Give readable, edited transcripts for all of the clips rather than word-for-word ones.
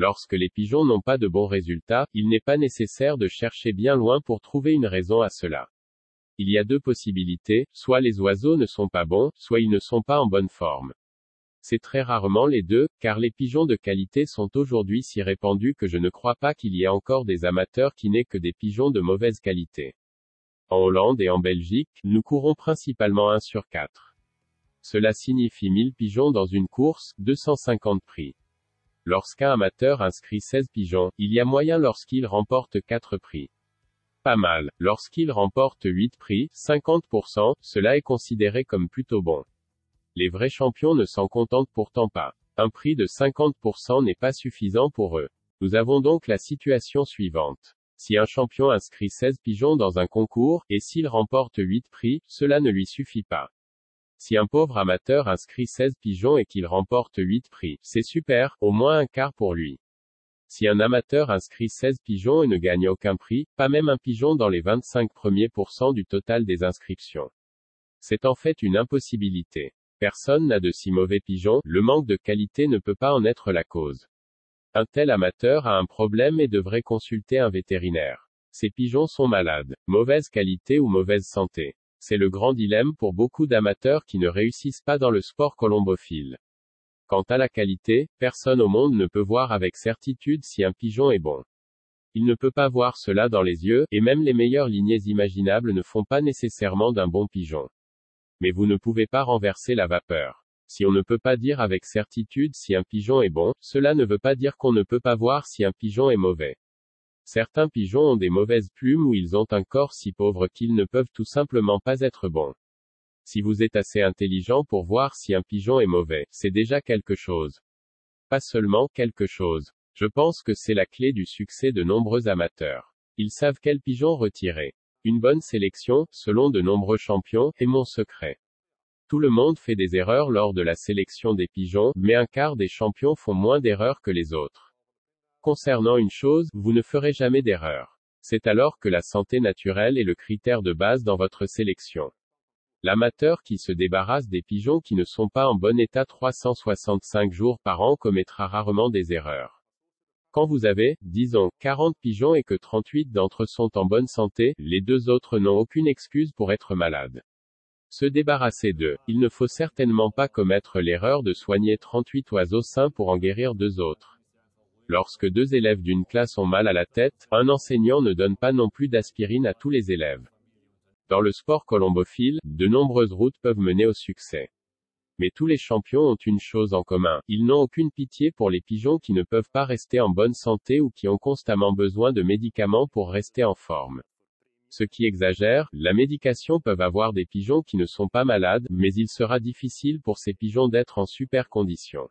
Lorsque les pigeons n'ont pas de bons résultats, il n'est pas nécessaire de chercher bien loin pour trouver une raison à cela. Il y a deux possibilités, soit les oiseaux ne sont pas bons, soit ils ne sont pas en bonne forme. C'est très rarement les deux, car les pigeons de qualité sont aujourd'hui si répandus que je ne crois pas qu'il y ait encore des amateurs qui n'aient que des pigeons de mauvaise qualité. En Hollande et en Belgique, nous courons principalement 1 sur 4. Cela signifie 1000 pigeons dans une course, 250 prix. Lorsqu'un amateur inscrit 16 pigeons, il y a moyen lorsqu'il remporte 4 prix. Pas mal. Lorsqu'il remporte 8 prix, 50%, cela est considéré comme plutôt bon. Les vrais champions ne s'en contentent pourtant pas. Un prix de 50% n'est pas suffisant pour eux. Nous avons donc la situation suivante. Si un champion inscrit 16 pigeons dans un concours, et s'il remporte 8 prix, cela ne lui suffit pas. Si un pauvre amateur inscrit 16 pigeons et qu'il remporte 8 prix, c'est super, au moins un quart pour lui. Si un amateur inscrit 16 pigeons et ne gagne aucun prix, pas même un pigeon dans les 25 premiers % du total des inscriptions. C'est en fait une impossibilité. Personne n'a de si mauvais pigeons, le manque de qualité ne peut pas en être la cause. Un tel amateur a un problème et devrait consulter un vétérinaire. Ces pigeons sont malades, mauvaise qualité ou mauvaise santé. C'est le grand dilemme pour beaucoup d'amateurs qui ne réussissent pas dans le sport colombophile. Quant à la qualité, personne au monde ne peut voir avec certitude si un pigeon est bon. Il ne peut pas voir cela dans les yeux, et même les meilleures lignées imaginables ne font pas nécessairement d'un bon pigeon. Mais vous ne pouvez pas renverser la vapeur. Si on ne peut pas dire avec certitude si un pigeon est bon, cela ne veut pas dire qu'on ne peut pas voir si un pigeon est mauvais. Certains pigeons ont des mauvaises plumes ou ils ont un corps si pauvre qu'ils ne peuvent tout simplement pas être bons. Si vous êtes assez intelligent pour voir si un pigeon est mauvais, c'est déjà quelque chose. Pas seulement quelque chose. Je pense que c'est la clé du succès de nombreux amateurs. Ils savent quel pigeon retirer. Une bonne sélection, selon de nombreux champions, est mon secret. Tout le monde fait des erreurs lors de la sélection des pigeons, mais un quart des champions font moins d'erreurs que les autres. Concernant une chose, vous ne ferez jamais d'erreur. C'est alors que la santé naturelle est le critère de base dans votre sélection. L'amateur qui se débarrasse des pigeons qui ne sont pas en bon état 365 jours par an commettra rarement des erreurs. Quand vous avez, disons, 40 pigeons et que 38 d'entre eux sont en bonne santé, les 2 autres n'ont aucune excuse pour être malades. Se débarrasser d'eux. Il ne faut certainement pas commettre l'erreur de soigner 38 oiseaux sains pour en guérir 2 autres. Lorsque 2 élèves d'une classe ont mal à la tête, un enseignant ne donne pas non plus d'aspirine à tous les élèves. Dans le sport colombophile, de nombreuses routes peuvent mener au succès. Mais tous les champions ont une chose en commun, ils n'ont aucune pitié pour les pigeons qui ne peuvent pas rester en bonne santé ou qui ont constamment besoin de médicaments pour rester en forme. Ceux qui exagèrent, la médication peuvent avoir des pigeons qui ne sont pas malades, mais il sera difficile pour ces pigeons d'être en super condition.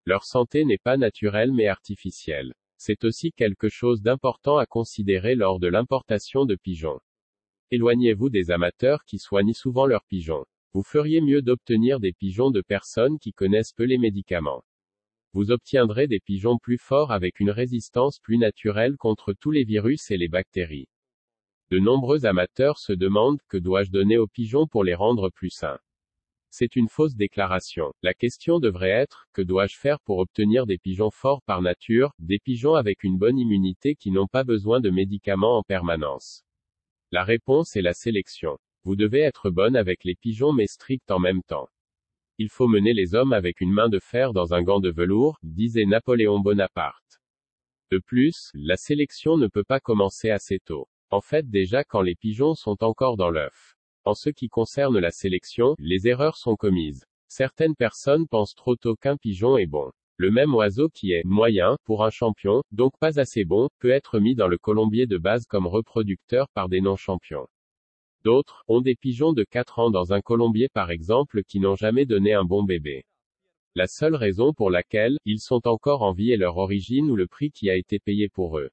Leur santé n'est pas naturelle mais artificielle. C'est aussi quelque chose d'important à considérer lors de l'importation de pigeons. Éloignez-vous des amateurs qui soignent souvent leurs pigeons. Vous feriez mieux d'obtenir des pigeons de personnes qui connaissent peu les médicaments. Vous obtiendrez des pigeons plus forts avec une résistance plus naturelle contre tous les virus et les bactéries. De nombreux amateurs se demandent, que dois-je donner aux pigeons pour les rendre plus sains? C'est une fausse déclaration. La question devrait être, que dois-je faire pour obtenir des pigeons forts par nature, des pigeons avec une bonne immunité qui n'ont pas besoin de médicaments en permanence? La réponse est la sélection. Vous devez être bonne avec les pigeons mais stricte en même temps. Il faut mener les hommes avec une main de fer dans un gant de velours, disait Napoléon Bonaparte. De plus, la sélection ne peut pas commencer assez tôt. En fait déjà quand les pigeons sont encore dans l'œuf. En ce qui concerne la sélection, les erreurs sont commises. Certaines personnes pensent trop tôt qu'un pigeon est bon. Le même oiseau qui est moyen, pour un champion, donc pas assez bon, peut être mis dans le colombier de base comme reproducteur par des non-champions. D'autres ont des pigeons de 4 ans dans un colombier par exemple qui n'ont jamais donné un bon bébé. La seule raison pour laquelle ils sont encore en vie est leur origine ou le prix qui a été payé pour eux.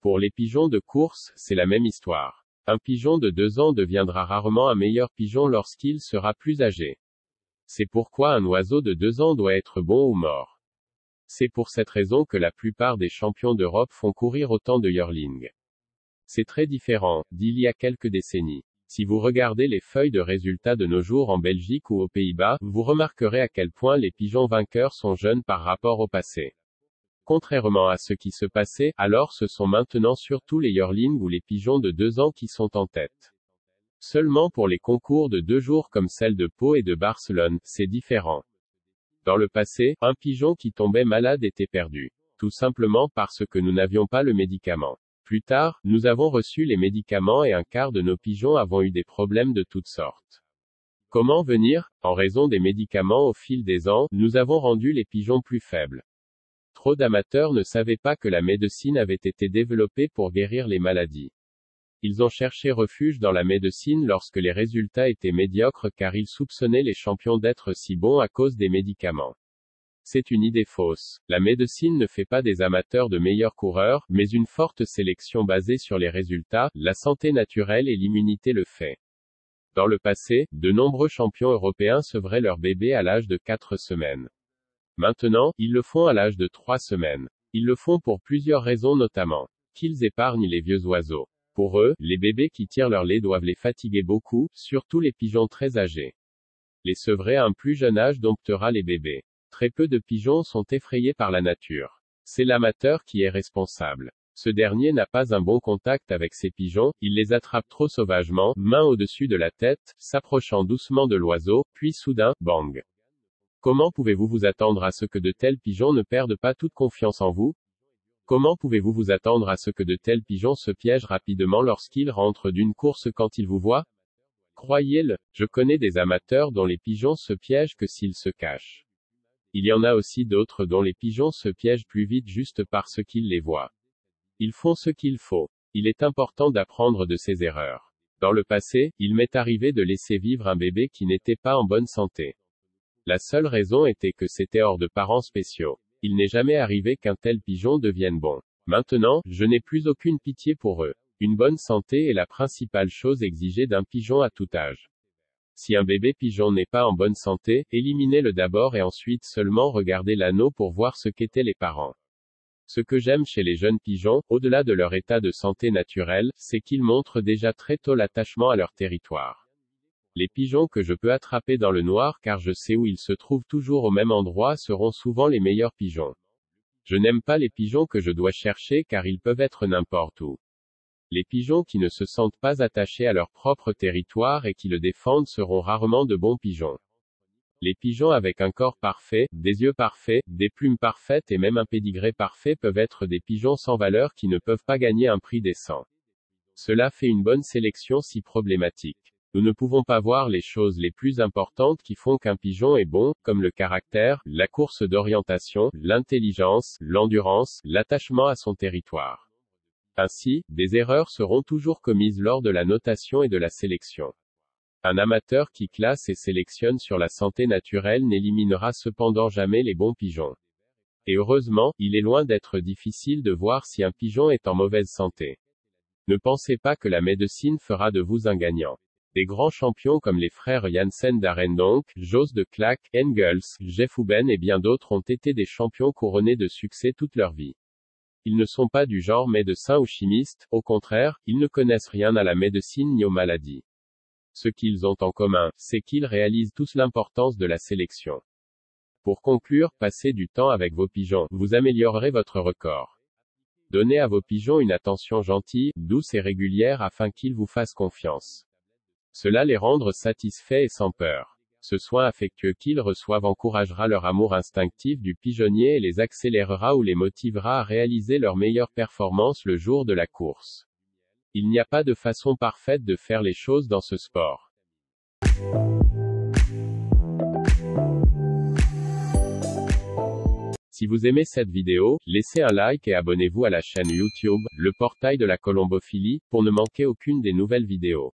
Pour les pigeons de course, c'est la même histoire. Un pigeon de 2 ans deviendra rarement un meilleur pigeon lorsqu'il sera plus âgé. C'est pourquoi un oiseau de 2 ans doit être bon ou mort. C'est pour cette raison que la plupart des champions d'Europe font courir autant de yearlings. C'est très différent d'il y a quelques décennies. Si vous regardez les feuilles de résultats de nos jours en Belgique ou aux Pays-Bas, vous remarquerez à quel point les pigeons vainqueurs sont jeunes par rapport au passé. Contrairement à ce qui se passait, alors ce sont maintenant surtout les yearlings ou les pigeons de 2 ans qui sont en tête. Seulement pour les concours de 2 jours comme celle de Pau et de Barcelone, c'est différent. Dans le passé, un pigeon qui tombait malade était perdu. Tout simplement parce que nous n'avions pas le médicament. Plus tard, nous avons reçu les médicaments et un quart de nos pigeons avons eu des problèmes de toutes sortes. Comment venir? En raison des médicaments au fil des ans, nous avons rendu les pigeons plus faibles. Trop d'amateurs ne savaient pas que la médecine avait été développée pour guérir les maladies. Ils ont cherché refuge dans la médecine lorsque les résultats étaient médiocres car ils soupçonnaient les champions d'être si bons à cause des médicaments. C'est une idée fausse. La médecine ne fait pas des amateurs de meilleurs coureurs, mais une forte sélection basée sur les résultats, la santé naturelle et l'immunité le fait. Dans le passé, de nombreux champions européens sevraient leurs bébés à l'âge de 4 semaines. Maintenant, ils le font à l'âge de 3 semaines. Ils le font pour plusieurs raisons notamment qu'ils épargnent les vieux oiseaux. Pour eux, les bébés qui tirent leur lait doivent les fatiguer beaucoup, surtout les pigeons très âgés. Les sevrer à un plus jeune âge domptera les bébés. Très peu de pigeons sont effrayés par la nature. C'est l'amateur qui est responsable. Ce dernier n'a pas un bon contact avec ses pigeons, il les attrape trop sauvagement, main au-dessus de la tête, s'approchant doucement de l'oiseau, puis soudain, bang. Comment pouvez-vous vous attendre à ce que de tels pigeons ne perdent pas toute confiance en vous? Comment pouvez-vous vous attendre à ce que de tels pigeons se piègent rapidement lorsqu'ils rentrent d'une course quand ils vous voient? Croyez-le, je connais des amateurs dont les pigeons se piègent que s'ils se cachent. Il y en a aussi d'autres dont les pigeons se piègent plus vite juste parce qu'ils les voient. Ils font ce qu'il faut. Il est important d'apprendre de ces erreurs. Dans le passé, il m'est arrivé de laisser vivre un bébé qui n'était pas en bonne santé. La seule raison était que c'était hors de parents spéciaux. Il n'est jamais arrivé qu'un tel pigeon devienne bon. Maintenant, je n'ai plus aucune pitié pour eux. Une bonne santé est la principale chose exigée d'un pigeon à tout âge. Si un bébé pigeon n'est pas en bonne santé, éliminez-le d'abord et ensuite seulement regardez l'anneau pour voir ce qu'étaient les parents. Ce que j'aime chez les jeunes pigeons, au-delà de leur état de santé naturel, c'est qu'ils montrent déjà très tôt l'attachement à leur territoire. Les pigeons que je peux attraper dans le noir car je sais où ils se trouvent toujours au même endroit seront souvent les meilleurs pigeons. Je n'aime pas les pigeons que je dois chercher car ils peuvent être n'importe où. Les pigeons qui ne se sentent pas attachés à leur propre territoire et qui le défendent seront rarement de bons pigeons. Les pigeons avec un corps parfait, des yeux parfaits, des plumes parfaites et même un pédigré parfait peuvent être des pigeons sans valeur qui ne peuvent pas gagner un prix décent. Cela fait une bonne sélection si problématique. Nous ne pouvons pas voir les choses les plus importantes qui font qu'un pigeon est bon, comme le caractère, la course d'orientation, l'intelligence, l'endurance, l'attachement à son territoire. Ainsi, des erreurs seront toujours commises lors de la notation et de la sélection. Un amateur qui classe et sélectionne sur la santé naturelle n'éliminera cependant jamais les bons pigeons. Et heureusement, il est loin d'être difficile de voir si un pigeon est en mauvaise santé. Ne pensez pas que la médecine fera de vous un gagnant. Des grands champions comme les frères Janssen d'Arendonk, Jos de Clack, Engels, Jeff Huben et bien d'autres ont été des champions couronnés de succès toute leur vie. Ils ne sont pas du genre médecins ou chimistes, au contraire, ils ne connaissent rien à la médecine ni aux maladies. Ce qu'ils ont en commun, c'est qu'ils réalisent tous l'importance de la sélection. Pour conclure, passez du temps avec vos pigeons, vous améliorerez votre record. Donnez à vos pigeons une attention gentille, douce et régulière afin qu'ils vous fassent confiance. Cela les rendra satisfaits et sans peur. Ce soin affectueux qu'ils reçoivent encouragera leur amour instinctif du pigeonnier et les accélérera ou les motivera à réaliser leur meilleure performance le jour de la course. Il n'y a pas de façon parfaite de faire les choses dans ce sport. Si vous aimez cette vidéo, laissez un like et abonnez-vous à la chaîne YouTube, Le Portail de la Colombophilie, pour ne manquer aucune des nouvelles vidéos.